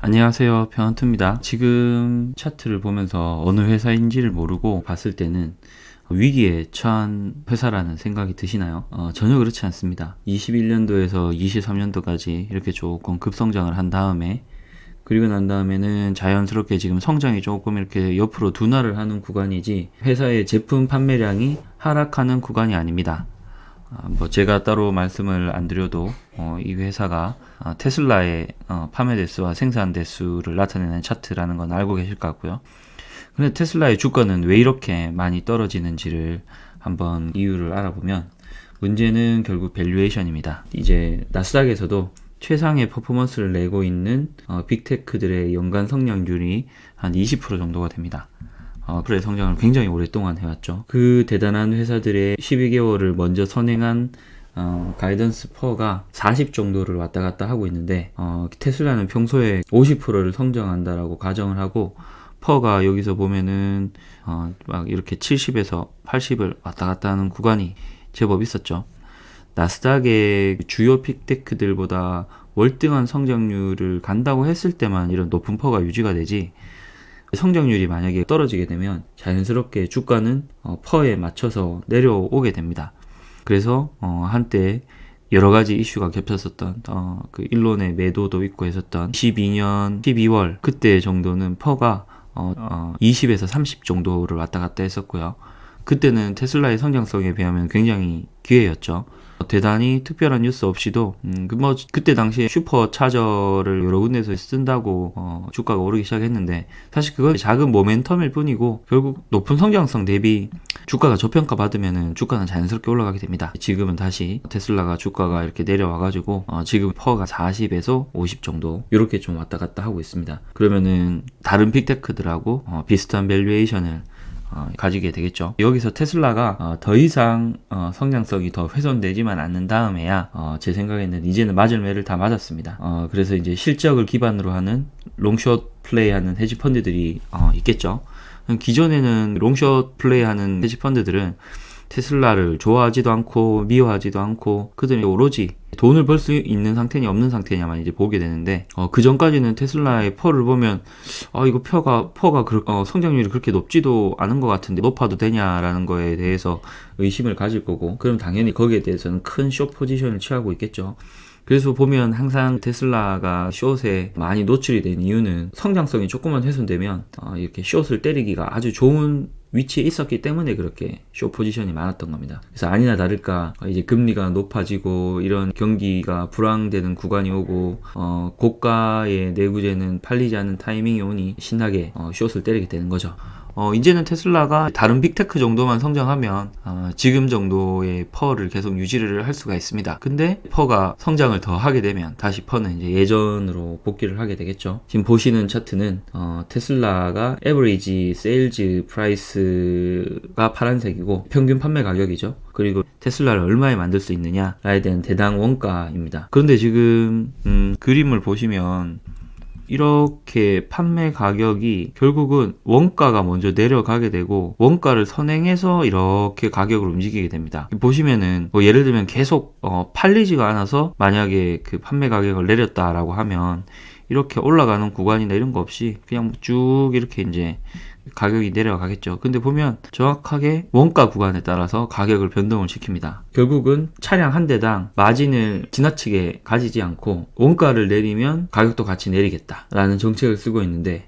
안녕하세요, 변헌투입니다. 지금 차트를 보면서 어느 회사인지를 모르고 봤을 때는 위기에 처한 회사라는 생각이 드시나요? 전혀 그렇지 않습니다. 21년도에서 23년도까지 이렇게 조금 급성장을 한 다음에, 그리고 난 다음에는 자연스럽게 지금 성장이 조금 이렇게 옆으로 둔화를 하는 구간이지 회사의 제품 판매량이 하락하는 구간이 아닙니다. 제가 따로 말씀을 안 드려도 이 회사가 테슬라의 판매 대수와 생산 대수를 나타내는 차트라는 건 알고 계실 것 같고요. 근데 테슬라의 주가는 왜 이렇게 많이 떨어지는지를 한번 이유를 알아보면, 문제는 결국 밸류에이션입니다. 이제 나스닥에서도 최상의 퍼포먼스를 내고 있는 빅테크들의 연간 성장률이 한 20% 정도가 됩니다. 그래 성장을 굉장히 오랫동안 해왔죠. 그 대단한 회사들의 12개월을 먼저 선행한 가이던스 퍼가 40 정도를 왔다 갔다 하고 있는데, 테슬라는 평소에 50%를 성장한다라고 가정을 하고, 퍼가 여기서 보면은 막 이렇게 70에서 80을 왔다 갔다 하는 구간이 제법 있었죠. 나스닥의 주요 픽테크들보다 월등한 성장률을 간다고 했을 때만 이런 높은 퍼가 유지가 되지, 성장률이 만약에 떨어지게 되면 자연스럽게 주가는 퍼에 맞춰서 내려오게 됩니다. 그래서 한때 여러 가지 이슈가 겹쳤었던 그 일론의 매도도 있고 했었던 12년 12월 그때 정도는 퍼가 20에서 30 정도를 왔다 갔다 했었고요. 그때는 테슬라의 성장성에 비하면 굉장히 기회였죠. 대단히 특별한 뉴스 없이도 그때 당시에 슈퍼차저를 여러 군데서 쓴다고 주가가 오르기 시작했는데, 사실 그건 작은 모멘텀일 뿐이고 결국 높은 성장성 대비 주가가 저평가 받으면은 주가는 자연스럽게 올라가게 됩니다. 지금은 다시 테슬라가 주가가 이렇게 내려와가지고 지금 퍼가 40에서 50 정도 이렇게 좀 왔다 갔다 하고 있습니다. 그러면은 다른 빅테크들하고 비슷한 밸류에이션을 가지게 되겠죠. 여기서 테슬라가 더 이상 성장성이 더 훼손되지만 않는 다음에야 제 생각에는 이제는 맞을 매를 다 맞았습니다. 그래서 이제 실적을 기반으로 하는 롱숏 플레이하는 헤지펀드들이 있겠죠. 기존에는 롱숏 플레이하는 헤지펀드들은 테슬라를 좋아하지도 않고 미워하지도 않고 그들이 오로지 돈을 벌 수 있는 상태냐 없는 상태냐만 이제 보게 되는데, 그 전까지는 테슬라의 퍼를 보면 이거 퍼가 성장률이 그렇게 높지도 않은 것 같은데 높아도 되냐라는 거에 대해서 의심을 가질 거고, 그럼 당연히 거기에 대해서는 큰 숏 포지션을 취하고 있겠죠. 그래서 보면 항상 테슬라가 숏에 많이 노출이 된 이유는 성장성이 조금만 훼손되면 이렇게 숏을 때리기가 아주 좋은 위치에 있었기 때문에 그렇게 숏 포지션이 많았던 겁니다. 그래서 아니나 다를까 이제 금리가 높아지고 이런 경기가 불황되는 구간이 오고 고가의 내구재는 팔리지 않는 타이밍이 오니 신나게 숏을 때리게 되는 거죠. 이제는 테슬라가 다른 빅테크 정도만 성장하면 지금 정도의 퍼를 계속 유지를 할 수가 있습니다. 근데 퍼가 성장을 더 하게 되면 다시 퍼는 이제 예전으로 복귀를 하게 되겠죠. 지금 보시는 차트는 테슬라가 에버리지 세일즈 프라이스가 파란색이고 평균 판매 가격이죠. 그리고 테슬라를 얼마에 만들 수 있느냐에 대한 대당 원가입니다. 그런데 지금 그림을 보시면 이렇게 판매 가격이 결국은 원가가 먼저 내려가게 되고 원가를 선행해서 이렇게 가격을 움직이게 됩니다. 보시면은 예를 들면 계속 팔리지가 않아서 만약에 그 판매 가격을 내렸다라고 하면 이렇게 올라가는 구간이나 이런 거 없이 그냥 쭉 이렇게 이제 가격이 내려가겠죠. 근데 보면 정확하게 원가 구간에 따라서 가격을 변동을 시킵니다. 결국은 차량 한 대당 마진을 지나치게 가지지 않고 원가를 내리면 가격도 같이 내리겠다라는 정책을 쓰고 있는데,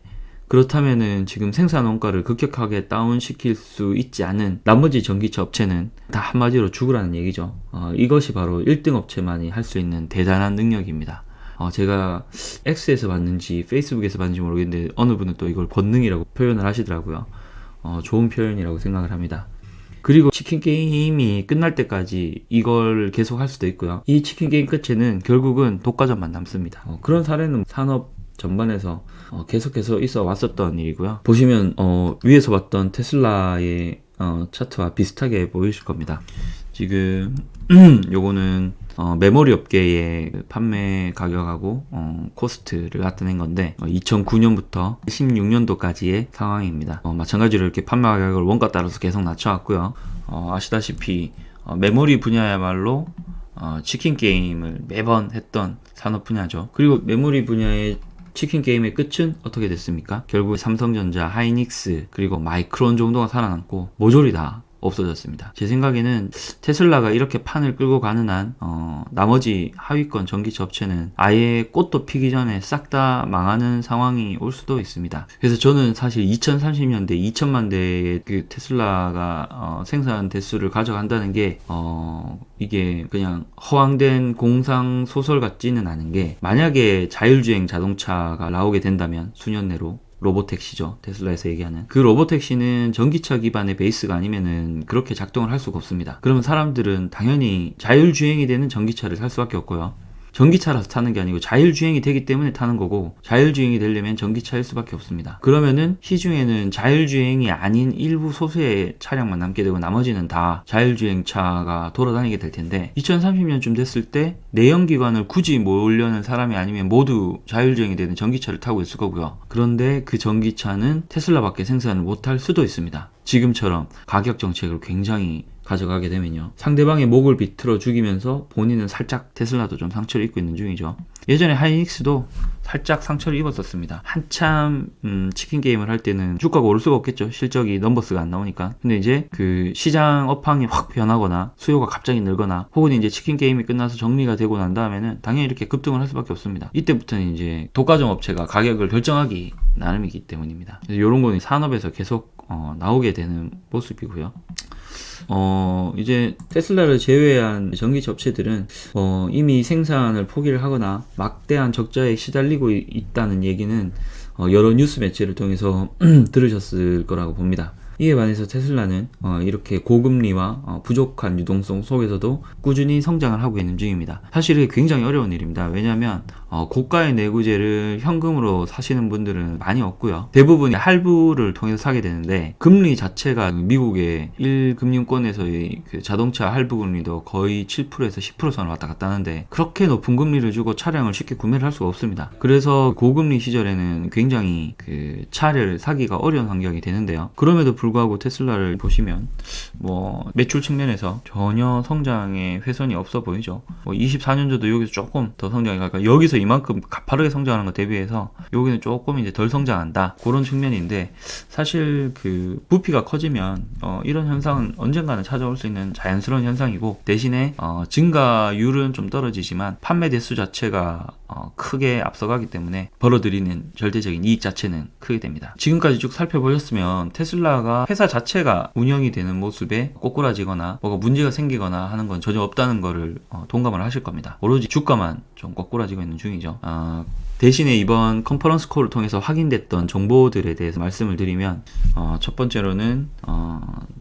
그렇다면은 지금 생산 원가를 급격하게 다운시킬 수 있지 않은 나머지 전기차 업체는 다 한마디로 죽으라는 얘기죠. 이것이 바로 1등 업체만이 할 수 있는 대단한 능력입니다. 제가 X에서 봤는지 페이스북에서 봤는지 모르겠는데 어느 분은 또 이걸 권능이라고 표현을 하시더라고요. 좋은 표현이라고 생각을 합니다. 그리고 치킨 게임이 끝날 때까지 이걸 계속 할 수도 있고요. 이 치킨 게임 끝에는 결국은 독과점만 남습니다. 그런 사례는 산업 전반에서 계속해서 있어 왔었던 일이고요. 보시면 위에서 봤던 테슬라의 차트와 비슷하게 보이실 겁니다. 지금 요거는 메모리 업계의 판매 가격하고 코스트를 나타낸 건데 2009년부터 16년도까지의 상황입니다. 마찬가지로 이렇게 판매 가격을 원가 따라서 계속 낮춰왔고요. 아시다시피 메모리 분야야말로 치킨 게임을 매번 했던 산업 분야죠. 그리고 메모리 분야의 치킨 게임의 끝은 어떻게 됐습니까? 결국 삼성전자, 하이닉스, 그리고 마이크론 정도가 살아남고 모조리 다 없어졌습니다. 제 생각에는 테슬라가 이렇게 판을 끌고 가는 한 나머지 하위권 전기차 업체는 아예 꽃도 피기 전에 싹 다 망하는 상황이 올 수도 있습니다. 그래서 저는 사실 2030년대 2천만 대의 그 테슬라가 생산 대수를 가져간다는 게 이게 그냥 허황된 공상 소설 같지는 않은 게, 만약에 자율주행 자동차가 나오게 된다면 수년 내로 로보택시죠. 테슬라에서 얘기하는. 그 로보택시는 전기차 기반의 베이스가 아니면은 그렇게 작동을 할 수가 없습니다. 그러면 사람들은 당연히 자율주행이 되는 전기차를 살 수밖에 없고요. 전기차라서 타는 게 아니고 자율주행이 되기 때문에 타는 거고, 자율주행이 되려면 전기차일 수밖에 없습니다. 그러면은 시중에는 자율주행이 아닌 일부 소수의 차량만 남게 되고 나머지는 다 자율주행차가 돌아다니게 될 텐데, 2030년쯤 됐을 때 내연기관을 굳이 몰려는 사람이 아니면 모두 자율주행이 되는 전기차를 타고 있을 거고요. 그런데 그 전기차는 테슬라밖에 생산을 못할 수도 있습니다. 지금처럼 가격 정책을 굉장히 가져가게 되면요, 상대방의 목을 비틀어 죽이면서 본인은 살짝, 테슬라도 좀 상처를 입고 있는 중이죠. 예전에 하이닉스도 살짝 상처를 입었었습니다. 한참 치킨 게임을 할 때는 주가가 오를 수가 없겠죠. 실적이 넘버스가 안 나오니까. 근데 이제 그 시장 업황이 확 변하거나 수요가 갑자기 늘거나 혹은 이제 치킨 게임이 끝나서 정리가 되고 난 다음에는 당연히 이렇게 급등을 할 수밖에 없습니다. 이때부터는 이제 독과점 업체가 가격을 결정하기 나름이기 때문입니다. 그래서 이런 거는 산업에서 계속 나오게 되는 모습이고요. 이제 테슬라를 제외한 전기차 업체들은 이미 생산을 포기를 하거나 막대한 적자에 시달리고 있다는 얘기는 여러 뉴스 매체를 통해서 들으셨을 거라고 봅니다. 이에 반해서 테슬라는 이렇게 고금리와 부족한 유동성 속에서도 꾸준히 성장을 하고 있는 중입니다. 사실 이게 굉장히 어려운 일입니다. 왜냐하면 고가의 내구재를 현금으로 사시는 분들은 많이 없고요. 대부분이 할부를 통해서 사게 되는데, 금리 자체가 미국의 1금융권에서의 그 자동차 할부 금리도 거의 7%에서 10% 선을 왔다 갔다 하는데, 그렇게 높은 금리를 주고 차량을 쉽게 구매를 할 수가 없습니다. 그래서 고금리 시절에는 굉장히 그 차를 사기가 어려운 환경이 되는데요. 그럼에도 불구하고 테슬라를 보시면 매출 측면에서 전혀 성장에 훼손이 없어 보이죠. 24년도도 여기서 조금 더 성장이 갈까, 여기서 이만큼 가파르게 성장하는 것 대비해서 여기는 조금 이제 덜 성장한다, 그런 측면인데, 사실 그 부피가 커지면 이런 현상은 언젠가는 찾아올 수 있는 자연스러운 현상이고, 대신에 증가율은 좀 떨어지지만 판매 대수 자체가 크게 앞서가기 때문에 벌어들이는 절대적인 이익 자체는 크게 됩니다. 지금까지 쭉 살펴보셨으면 테슬라가 회사 자체가 운영이 되는 모습에 꼬꾸라지거나 뭐가 문제가 생기거나 하는 건 전혀 없다는 거를 동감을 하실 겁니다. 오로지 주가만 좀 꼬꾸라지고 있는 중이죠. 대신에 이번 컨퍼런스 콜을 통해서 확인됐던 정보들에 대해서 말씀을 드리면, 첫 번째로는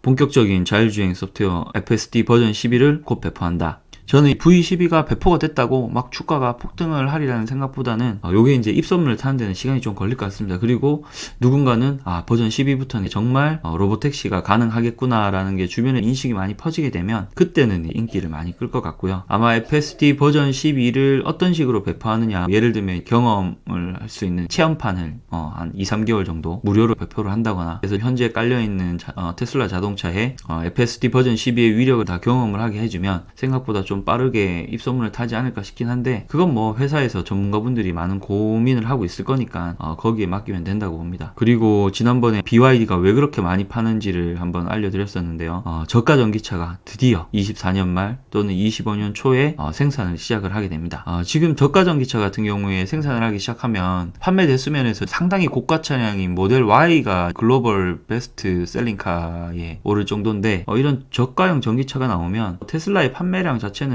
본격적인 자율주행 소프트웨어 FSD 버전 11을 곧 배포한다. 저는 V12가 배포가 됐다고 막 주가가 폭등을 하리라는 생각보다는 요게 이제 입소문을 타는 데는 시간이 좀 걸릴 것 같습니다. 그리고 누군가는 버전 12부터는 정말 로보택시가 가능하겠구나라는 게 주변에 인식이 많이 퍼지게 되면 그때는 인기를 많이 끌 것 같고요. 아마 FSD 버전 12를 어떤 식으로 배포하느냐, 예를 들면 경험을 할 수 있는 체험판을 한 2-3개월 정도 무료로 배포를 한다거나, 그래서 현재 깔려있는 테슬라 자동차에 FSD 버전 12의 위력을 다 경험을 하게 해주면 생각보다 좀 빠르게 입소문을 타지 않을까 싶긴 한데, 그건 회사에서 전문가분들이 많은 고민을 하고 있을 거니까 거기에 맡기면 된다고 봅니다. 그리고 지난번에 BYD가 왜 그렇게 많이 파는지를 한번 알려드렸었는데요. 저가 전기차가 드디어 24년 말 또는 25년 초에 생산을 시작을 하게 됩니다. 지금 저가 전기차 같은 경우에 생산을 하기 시작하면 판매 대수면에서 상당히 고가 차량인 모델 Y가 글로벌 베스트 셀링카에 오를 정도인데, 이런 저가형 전기차가 나오면 테슬라의 판매량 자체는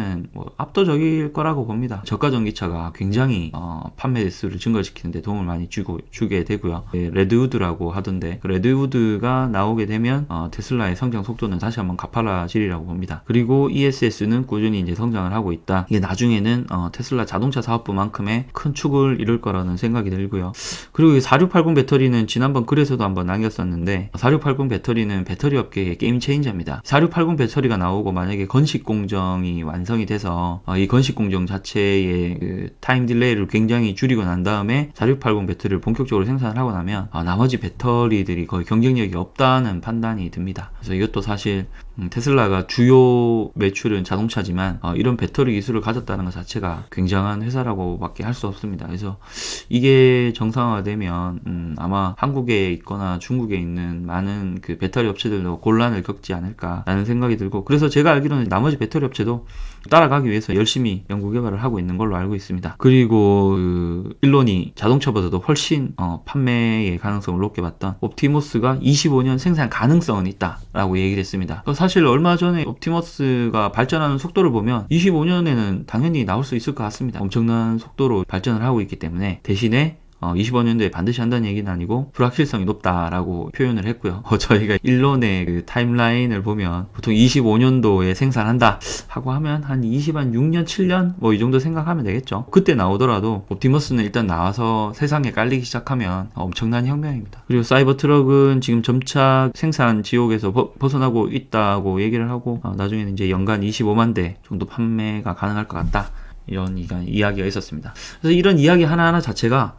압도적일 거라고 봅니다. 저가 전기차가 굉장히 판매 대수를 증가시키는데 도움을 많이 주게 되고요. 레드우드라고 하던데, 그 레드우드가 나오게 되면 테슬라의 성장 속도는 다시 한번 가팔라지리라고 봅니다. 그리고 ESS는 꾸준히 이제 성장을 하고 있다. 이게 나중에는 테슬라 자동차 사업부만큼의 큰 축을 이룰 거라는 생각이 들고요. 그리고 4680 배터리는 지난번 글에서도 한번 남겼었는데, 4680 배터리는 배터리 업계의 게임 체인저입니다. 4680 배터리가 나오고 만약에 건식 공정이 완성이 돼서 이 건식 공정 자체의 그 타임 딜레이를 굉장히 줄이고 난 다음에 4680 배터리를 본격적으로 생산을 하고 나면 나머지 배터리들이 거의 경쟁력이 없다는 판단이 듭니다. 그래서 이것도 사실 테슬라가 주요 매출은 자동차지만 이런 배터리 기술을 가졌다는 것 자체가 굉장한 회사라고 밖에 할 수 없습니다. 그래서 이게 정상화되면 아마 한국에 있거나 중국에 있는 많은 그 배터리 업체들도 곤란을 겪지 않을까라는 생각이 들고, 그래서 제가 알기로는 나머지 배터리 업체도 따라가기 위해서 열심히 연구 개발을 하고 있는 걸로 알고 있습니다. 그리고 그 일론이 자동차보다도 훨씬 판매의 가능성을 높게 봤던 옵티머스가 25년 생산 가능성은 있다라고 얘기를 했습니다. 사실 얼마 전에 옵티머스가 발전하는 속도를 보면 25년에는 당연히 나올 수 있을 것 같습니다. 엄청난 속도로 발전을 하고 있기 때문에, 대신에 25년도에 반드시 한다는 얘기는 아니고 불확실성이 높다라고 표현을 했고요. 저희가 일론의 그 타임라인을 보면 보통 25년도에 생산한다 하고 하면 한 26년, 7년 뭐 이 정도 생각하면 되겠죠. 그때 나오더라도 옵티머스는 일단 나와서 세상에 깔리기 시작하면 엄청난 혁명입니다. 그리고 사이버 트럭은 지금 점차 생산 지옥에서 벗어나고 있다고 얘기를 하고, 나중에는 이제 연간 25만 대 정도 판매가 가능할 것 같다, 이런 이야기가 있었습니다. 그래서 이런 이야기 하나하나 자체가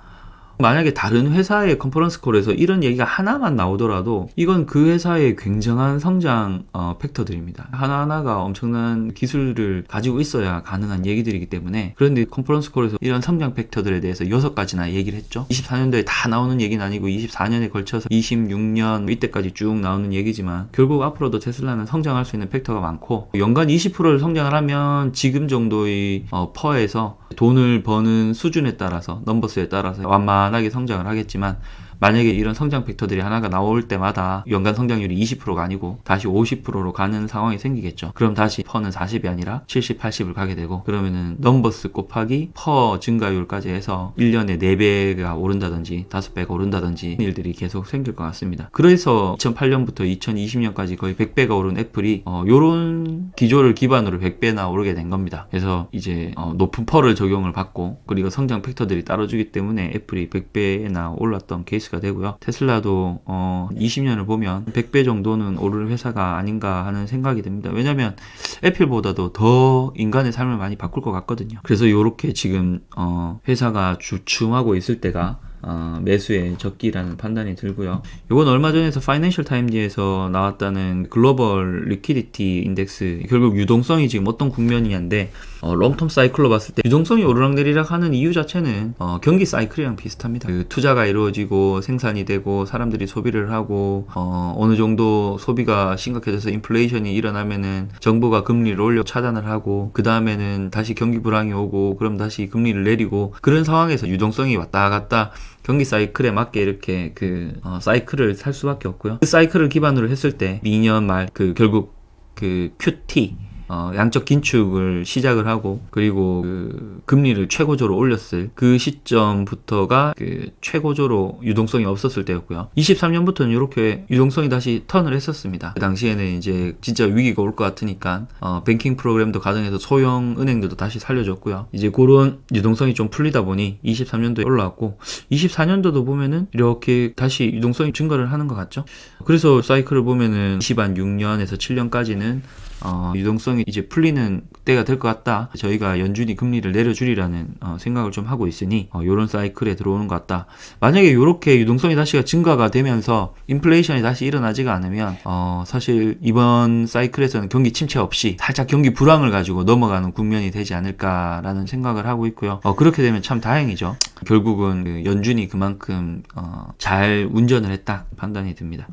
만약에 다른 회사의 컨퍼런스 콜에서 이런 얘기가 하나만 나오더라도 이건 그 회사의 굉장한 성장 팩터들입니다. 하나하나가 엄청난 기술을 가지고 있어야 가능한 얘기들이기 때문에, 그런데 컨퍼런스 콜에서 이런 성장 팩터들에 대해서 6가지나 얘기를 했죠. 24년도에 다 나오는 얘기는 아니고 24년에 걸쳐서 26년 이때까지 쭉 나오는 얘기지만, 결국 앞으로도 테슬라는 성장할 수 있는 팩터가 많고, 연간 20%를 성장을 하면 지금 정도의 퍼에서 돈을 버는 수준에 따라서, 넘버스에 따라서 완만하게 성장을 하겠지만, 만약에 이런 성장 팩터들이 하나가 나올 때마다 연간 성장률이 20%가 아니고 다시 50%로 가는 상황이 생기겠죠. 그럼 다시 퍼는 40이 아니라 70, 80을 가게 되고, 그러면은 넘버스 곱하기 퍼 증가율까지 해서 1년에 4배가 오른다든지 5배가 오른다든지 일들이 계속 생길 것 같습니다. 그래서 2008년부터 2020년까지 거의 100배가 오른 애플이 요런 기조를 기반으로 100배나 오르게 된 겁니다. 그래서 이제 높은 퍼를 적용을 받고, 그리고 성장 팩터들이 따라주기 때문에 애플이 100배나 올랐던 케이스 가 되고요. 테슬라도 20년을 보면 100배 정도는 오를 회사가 아닌가 하는 생각이 듭니다. 왜냐면 애플보다도 더 인간의 삶을 많이 바꿀 것 같거든요. 그래서 이렇게 지금 회사가 주춤하고 있을 때가 매수의 적기라는 판단이 들고요. 이건 얼마 전에서 파이낸셜 타임즈에서 나왔다는 글로벌 리퀴디티 인덱스, 결국 유동성이 지금 어떤 국면이냐인데, 롱텀 사이클로 봤을 때 유동성이 오르락내리락 하는 이유 자체는 경기 사이클이랑 비슷합니다. 그 투자가 이루어지고 생산이 되고 사람들이 소비를 하고 어느 정도 소비가 심각해져서 인플레이션이 일어나면은 정부가 금리를 올려 차단을 하고, 그 다음에는 다시 경기 불황이 오고, 그럼 다시 금리를 내리고, 그런 상황에서 유동성이 왔다 갔다 경기 사이클에 맞게 이렇게 그 사이클을 살 수밖에 없고요. 그 사이클을 기반으로 했을 때 미년 말 결국 그 QT 양적 긴축을 시작을 하고, 그리고 그 금리를 최고조로 올렸을 그 시점부터가 그 최고조로 유동성이 없었을 때였고요. 23년부터는 이렇게 유동성이 다시 턴을 했었습니다. 그 당시에는 이제 진짜 위기가 올 것 같으니까 뱅킹 프로그램도 가동해서 소형 은행들도 다시 살려줬고요. 이제 그런 유동성이 좀 풀리다 보니 23년도에 올라왔고, 24년도도 보면은 이렇게 다시 유동성이 증가를 하는 것 같죠. 그래서 사이클을 보면은 26년에서 7년까지는 유동성이 이제 풀리는 때가 될 것 같다. 저희가 연준이 금리를 내려주리라는 생각을 좀 하고 있으니 요런 사이클에 들어오는 것 같다. 만약에 요렇게 유동성이 다시 증가가 되면서 인플레이션이 다시 일어나지가 않으면 사실 이번 사이클에서는 경기 침체 없이 살짝 경기 불황을 가지고 넘어가는 국면이 되지 않을까라는 생각을 하고 있고요. 그렇게 되면 참 다행이죠. 결국은 그 연준이 그만큼 잘 운전을 했다 판단이 듭니다.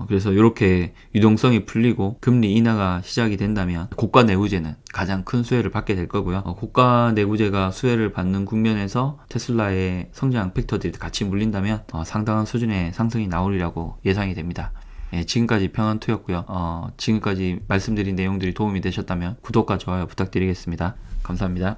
그래서 요렇게 유동성이 풀리고 금리 인하가 시작이 된다면 고가 내구재는 가장 큰 수혜를 받게 될 거고요. 고가 내구재가 수혜를 받는 국면에서 테슬라의 성장 팩터들이 같이 물린다면 상당한 수준의 상승이 나오리라고 예상이 됩니다. 지금까지 평안투였고요. 지금까지 말씀드린 내용들이 도움이 되셨다면 구독과 좋아요 부탁드리겠습니다. 감사합니다.